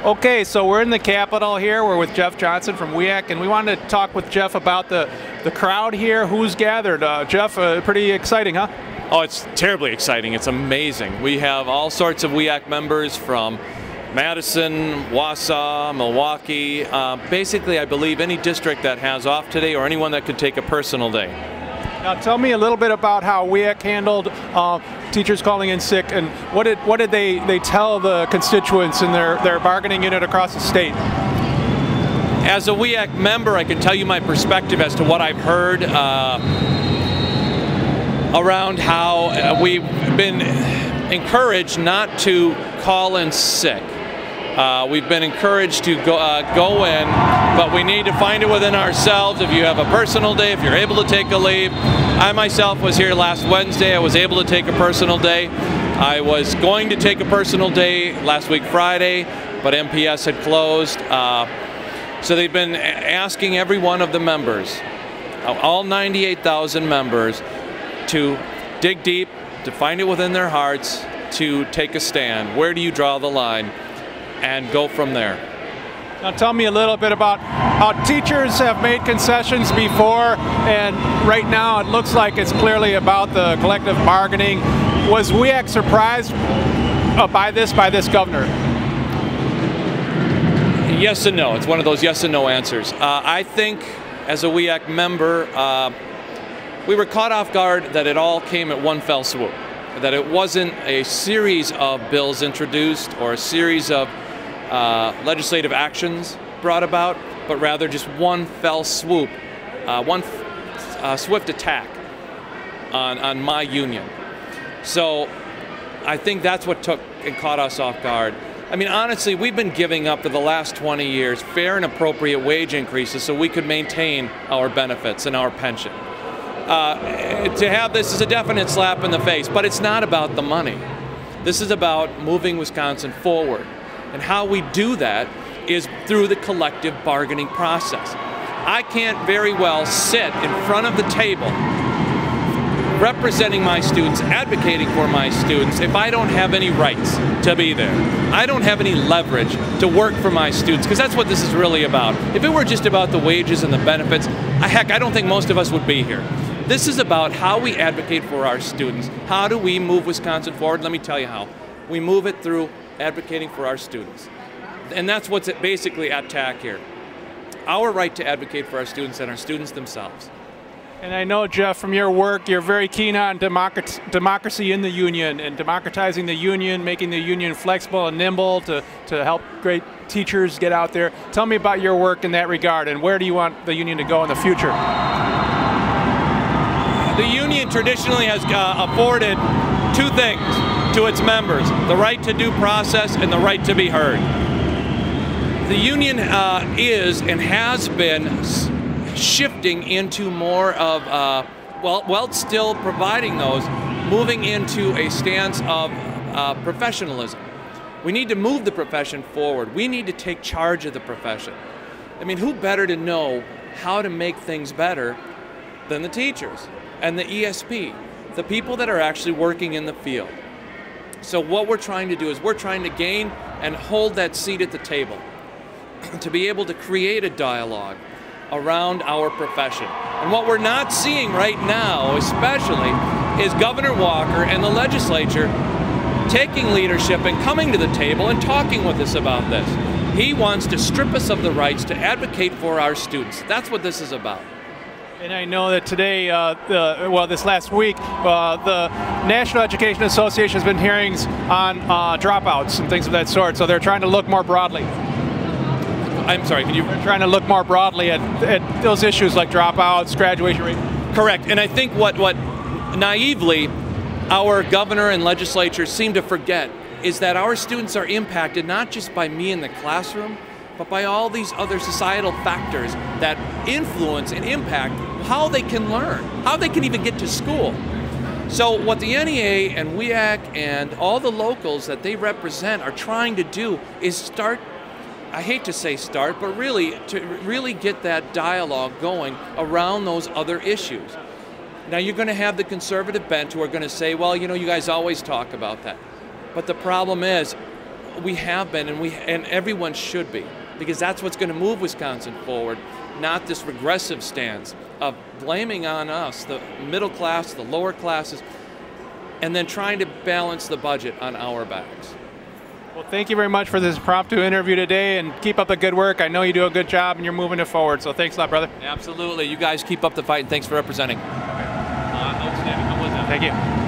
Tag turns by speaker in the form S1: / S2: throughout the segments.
S1: Okay, so we're in the Capitol here. We're with Jeff Johnson from WEAC, and we wanted to talk with Jeff about the crowd here. Who's gathered? Jeff, pretty exciting, huh?
S2: Oh, it's terribly exciting. It's amazing. We have all sorts of WEAC members from Madison, Wausau, Milwaukee. Basically, I believe any district that has off today or anyone that could take a personal day.
S1: Now, tell me a little bit about how WEAC handled teachers calling in sick, and what did they tell the constituents in their bargaining unit across the state?
S2: As a WEAC member, I can tell you my perspective as to what I've heard around how we've been encouraged not to call in sick. We've been encouraged to go in, but we need to find it within ourselves. If you have a personal day, if you're able to take a leave. I myself was here last Wednesday. I was able to take a personal day. I was going to take a personal day last week Friday, but MPS had closed. So they've been asking every one of the members, all 98,000 members, to dig deep, to find it within their hearts, to take a stand. Where do you draw the line? And go from there.
S1: Now tell me a little bit about how teachers have made concessions before, and right now it looks like it's clearly about the collective bargaining. Was WEAC surprised by this governor?
S2: Yes and no. It's one of those yes and no answers. I think as a WEAC member, we were caught off guard that it all came at one fell swoop. That it wasn't a series of bills introduced or a series of legislative actions brought about, but rather just one fell swoop, one swift attack on my union. So I think that's what took and caught us off guard. I mean, honestly, we've been giving up for the last 20 years fair and appropriate wage increases so we could maintain our benefits and our pension. To have this is a definite slap in the face, but it's not about the money. This is about moving Wisconsin forward. And how we do that is through the collective bargaining process. I can't very well sit in front of the table representing my students, advocating for my students, if I don't have any rights to be there. I don't have any leverage to work for my students, because that's what this is really about. If it were just about the wages and the benefits, heck, I don't think most of us would be here. This is about how we advocate for our students. How do we move Wisconsin forward? Let me tell you how. We move it through advocating for our students. And that's what's basically at tack here. Our right to advocate for our students and our students themselves.
S1: And I know, Jeff, from your work, you're very keen on democracy in the union and democratizing the union, making the union flexible and nimble to help great teachers get out there. Tell me about your work in that regard, and where do you want the union to go in the future?
S2: The union traditionally has afforded two things to its members: the right to due process and the right to be heard. The union is and has been shifting into more of, well, still providing those, moving into a stance of professionalism. We need to move the profession forward. We need to take charge of the profession. I mean, who better to know how to make things better than the teachers and the ESP, the people that are actually working in the field. So what we're trying to do is we're trying to gain and hold that seat at the table to be able to create a dialogue around our profession. And what we're not seeing right now, especially, is Governor Walker and the legislature taking leadership and coming to the table and talking with us about this. He wants to strip us of the rights to advocate for our students. That's what this is about.
S1: And I know that today, this last week, the National Education Association has been hearings on dropouts and things of that sort, so they're trying to look more broadly.
S2: I'm sorry, can you?
S1: They're trying to look more broadly at those issues like dropouts, graduation rate.
S2: Correct, and I think what naively our governor and legislature seem to forget is that our students are impacted not just by me in the classroom, but by all these other societal factors that influence and impact how they can learn, how they can even get to school. So what the NEA and WEAC and all the locals that they represent are trying to do is start, I hate to say start, but really to really get that dialogue going around those other issues. Now you're going to have the conservative bent who are going to say, well, you know, you guys always talk about that. But the problem is, we have been, and everyone should be, because that's what's going to move Wisconsin forward, not this regressive stance of blaming on us, the middle class, the lower classes, and then trying to balance the budget on our backs.
S1: Well, thank you very much for this impromptu interview today, and keep up the good work. I know you do a good job, and you're moving it forward, so thanks a lot, brother.
S2: Absolutely. You guys keep up the fight, and thanks for representing. Outstanding. How was that?
S1: Thank you.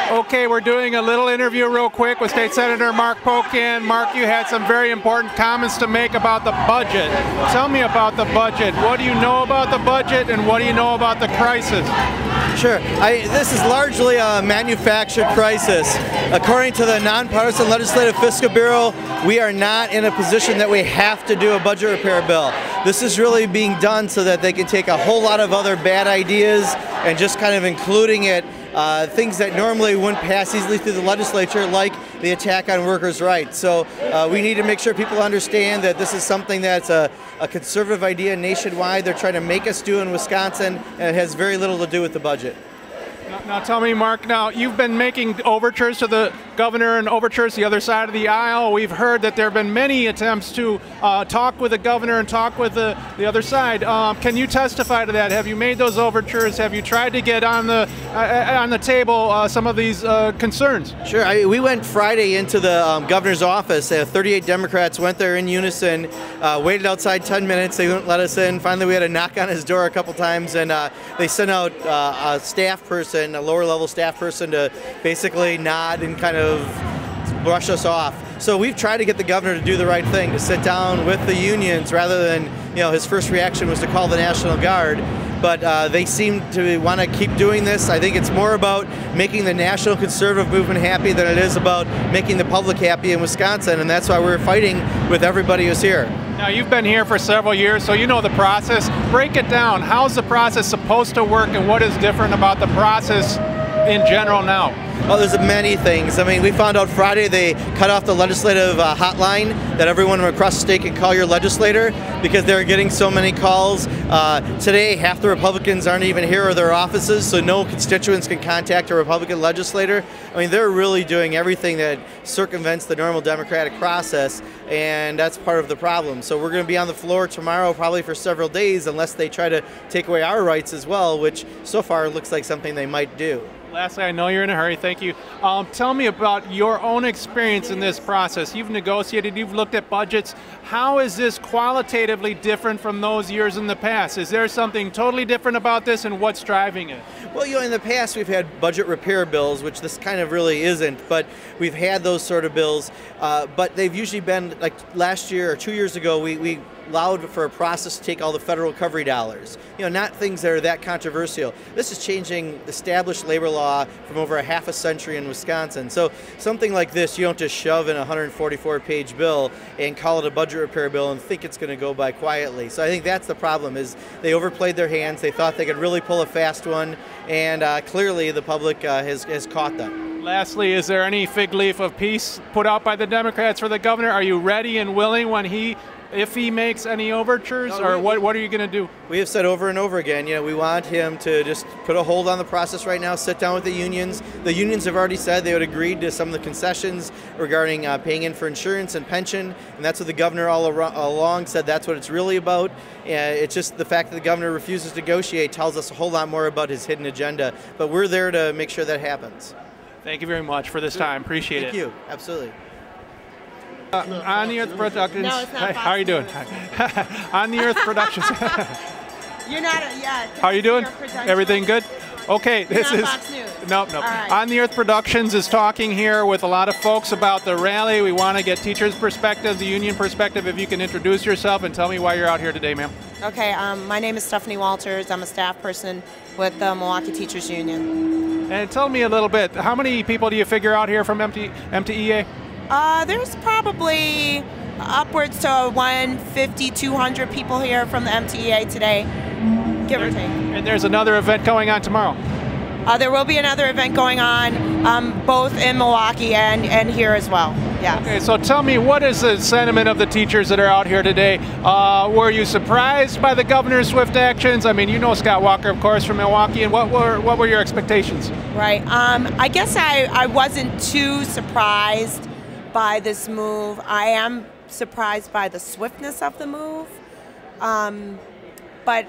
S1: Okay, we're doing a little interview real quick with State Senator Mark Pocan. Mark, you had some very important comments to make about the budget. Tell me about the budget. What do you know about the budget, and what do you know about the crisis?
S3: Sure. This is largely a manufactured crisis. According to the Nonpartisan Legislative Fiscal Bureau, we are not in a position that we have to do a budget repair bill. This is really being done so that they can take a whole lot of other bad ideas and just kind of including it, things that normally wouldn't pass easily through the legislature, like the attack on workers' rights. So we need to make sure people understand that this is something that's a conservative idea nationwide. They're trying to make us do in Wisconsin, and it has very little to do with the budget.
S1: Now tell me, Mark, now you've been making overtures to the governor and overtures to the other side of the aisle. We've heard that there have been many attempts to talk with the governor and talk with the other side. Can you testify to that? Have you made those overtures? Have you tried to get on the table some of these concerns?
S3: Sure. We went Friday into the governor's office. 38 Democrats went there in unison, waited outside 10 minutes. They wouldn't let us in. Finally, we had to knock on his door a couple times, and they sent out a staff person, a lower level staff person, to basically nod and kind of brush us off. So we've tried to get the governor to do the right thing, to sit down with the unions rather than, his first reaction was to call the National Guard. But they seem to want to keep doing this. I think it's more about making the national conservative movement happy than it is about making the public happy in Wisconsin, and that's why we're fighting with everybody who's here.
S1: Now, you've been here for several years, so you know the process. Break it down. How's the process supposed to work, and what is different about the process in general now?
S3: Well, there's many things. I mean, we found out Friday they cut off the legislative hotline that everyone across the state can call your legislator because they're getting so many calls. Today, half the Republicans aren't even here or their offices, so no constituents can contact a Republican legislator. I mean, they're really doing everything that circumvents the normal democratic process, and that's part of the problem. So we're going to be on the floor tomorrow probably for several days unless they try to take away our rights as well, which so far looks like something they might do.
S1: Lastly, I know you're in a hurry. Thank you. Tell me about your own experience in this process. You've negotiated, you've looked at budgets. How is this qualitatively different from those years in the past? Is there something totally different about this, and what's driving it?
S3: Well, in the past we've had budget repair bills, which this kind of really isn't, but we've had those sort of bills. But they've usually been, like last year or 2 years ago, we allowed for a process to take all the federal recovery dollars. Not things that are that controversial. This is changing established labor law from over a half a century in Wisconsin. So something like this, you don't just shove in a 144-page bill and call it a budget repair bill and think it's going to go by quietly. So I think that's the problem, is they overplayed their hands. They thought they could really pull a fast one, and clearly the public has caught them.
S1: Lastly, is there any fig leaf of peace put out by the Democrats for the governor? Are you ready and willing when he if he makes any overtures, or what are you going to do?
S3: We have said over and over again, we want him to just put a hold on the process right now, sit down with the unions. The unions have already said they would agree to some of the concessions regarding paying in for insurance and pension, and that's what the governor all along said that's what it's really about. It's just the fact that the governor refuses to negotiate tells us a whole lot more about his hidden agenda, but we're there to make sure that happens.
S1: Thank you very much for this time. Appreciate it.
S3: Thank you. Absolutely.
S1: On the Earth Productions.
S4: No, it's not.
S1: How are you doing? On the Earth Productions.
S4: You're not.
S1: How are you doing? Everything good? Okay, this is
S4: Fox News.
S1: Nope.
S4: Right.
S1: On the Earth Productions is talking here with a lot of folks about the rally. We want to get teachers' perspective, the union perspective. If you can introduce yourself and tell me why you're out here today, ma'am.
S4: Okay, my name is Stephanie Walters. I'm a staff person with the Milwaukee Teachers Union.
S1: And tell me a little bit. How many people do you figure out here from MTEA?
S4: There's probably upwards to 150, 200 people here from the MTEA today, give or take.
S1: And there's another event going on tomorrow.
S4: There will be another event going on, both in Milwaukee and here as well. Yeah.
S1: Okay, so tell me, what is the sentiment of the teachers that are out here today? Were you surprised by the governor's swift actions? I mean, you know Scott Walker, of course, from Milwaukee, and what were your expectations?
S4: Right. I guess I wasn't too surprised by this move. I am surprised by the swiftness of the move, but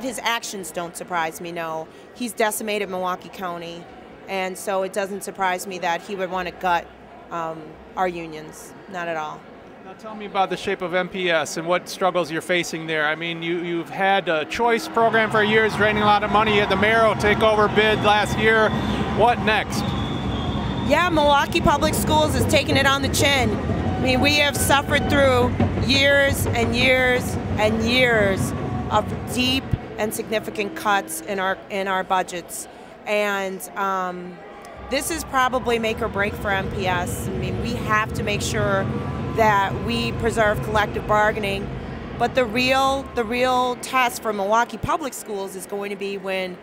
S4: his actions don't surprise me, no. He's decimated Milwaukee County, and so it doesn't surprise me that he would want to gut our unions, not at all.
S1: Now tell me about the shape of MPS and what struggles you're facing there. I mean, you've had a choice program for years, draining a lot of money. You had the mayoral takeover bid last year. What next?
S4: Yeah, Milwaukee Public Schools is taking it on the chin. I mean, we have suffered through years and years and years of deep and significant cuts in our budgets, and this is probably make or break for MPS. I mean, we have to make sure that we preserve collective bargaining, but the real test for Milwaukee Public Schools is going to be when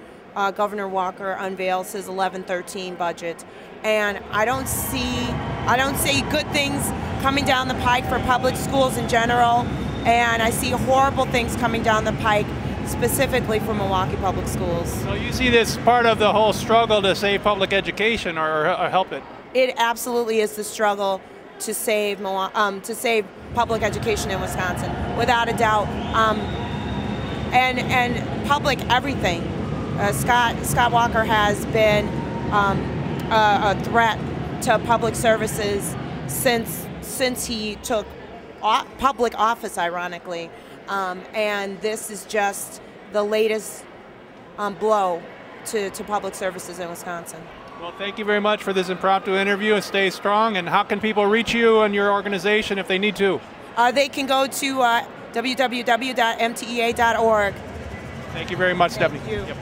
S4: Governor Walker unveils his 11-13 budget, and I don't see good things coming down the pike for public schools in general, and I see horrible things coming down the pike specifically for Milwaukee Public Schools.
S1: So you see this part of the whole struggle to save public education or help it?
S4: It absolutely is the struggle to save public education in Wisconsin, without a doubt, and public everything. Scott Walker has been a threat to public services since he took public office, ironically, and this is just the latest blow to public services in Wisconsin.
S1: Well, thank you very much for this impromptu interview, and stay strong. And how can people reach you and your organization if they need to?
S4: They can go to www.mtea.org.
S1: Thank you very much, Stephanie.
S4: Thank you.
S1: Yep.